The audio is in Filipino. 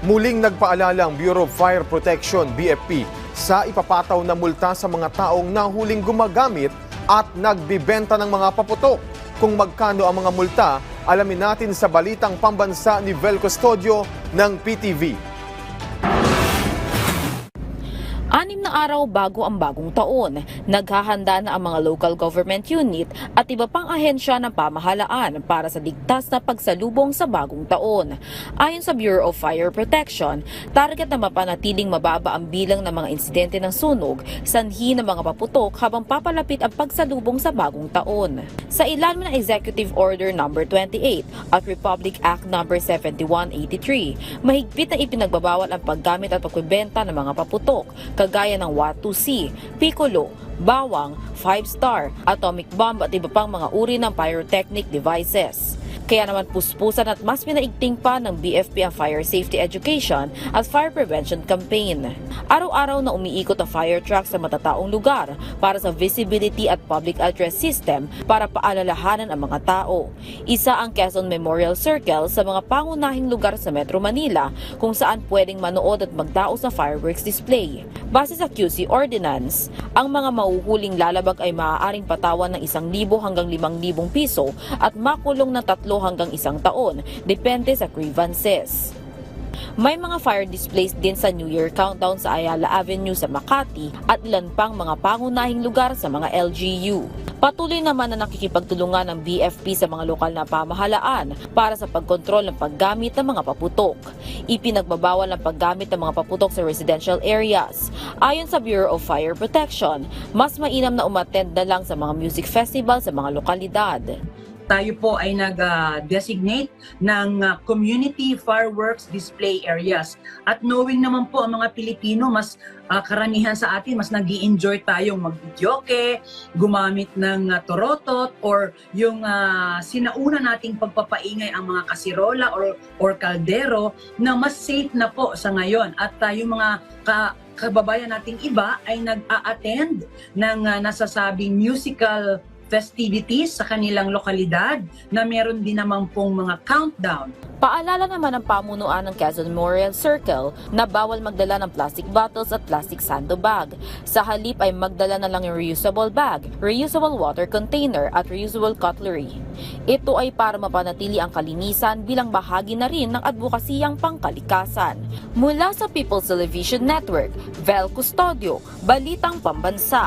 Muling nagpaalala ang Bureau of Fire Protection, BFP, sa ipapataw na multa sa mga taong nahuling gumagamit at nagbibenta ng mga paputok. Kung magkano ang mga multa, alamin natin sa balitang pambansa ni Vel Custodio ng PTV. 6 na araw bago ang bagong taon, naghahanda na ang mga local government unit at iba pang ahensya ng pamahalaan para sa ligtas na pagsalubong sa bagong taon. Ayon sa Bureau of Fire Protection, target na mapanatiling mababa ang bilang ng mga insidente ng sunog, sanhi ng mga paputok habang papalapit ang pagsalubong sa bagong taon. Sa ilalim ng Executive Order No. 28 at Republic Act No. 7183, mahigpit na ipinagbabawal ang paggamit at pagbebenta ng mga paputok, kagaya ng Watusi, Piccolo, Bawang, 5-star, atomic bomb at iba pang mga uri ng pyrotechnic devices. Kaya naman puspusan at mas pinaigting pa ng BFP ang fire safety education at fire prevention campaign. Araw-araw na umiikot ang fire truck sa matataong lugar para sa visibility at public address system para paalalahanan ang mga tao. Isa ang Quezon Memorial Circle sa mga pangunahing lugar sa Metro Manila kung saan pwedeng manood at magdaos sa fireworks display. Base sa QC Ordinance, ang mga mahuhuling lalabag ay maaaring patawan ng 1,000 hanggang 5,000 piso at makulong ng 3 hanggang 1 taon, depende sa grievances. May mga fire displays din sa New Year countdown sa Ayala Avenue sa Makati at ilan pang mga pangunahing lugar sa mga LGU. Patuloy naman na nakikipagtulungan ng BFP sa mga lokal na pamahalaan para sa pagkontrol ng paggamit ng mga paputok. Ipinagbabawal ang paggamit ng mga paputok sa residential areas. Ayon sa Bureau of Fire Protection, mas mainam na umattend na lang sa mga music festival sa mga lokalidad. Tayo po ay nag-designate ng community fireworks display areas. At knowing naman po ang mga Pilipino, mas karamihan sa atin, mas nag-i-enjoy tayong mag-videoke, gumamit ng torotot, or yung sinauna nating pagpapaingay ang mga kasirola or kaldero na mas safe na po sa ngayon. At yung mga kababayan nating iba ay nag-a-attend ng nasasabing musical festivities sa kanilang lokalidad na meron din naman pong mga countdown. Paalala naman ng pamunuan ng Quezon Memorial Circle na bawal magdala ng plastic bottles at plastic sandbag. Sa halip ay magdala na lang yung reusable bag, reusable water container at reusable cutlery. Ito ay para mapanatili ang kalinisan bilang bahagi na rin ng advokasiyang pangkalikasan. Mula sa People's Television Network, Vel Custodio, Balitang Pambansa.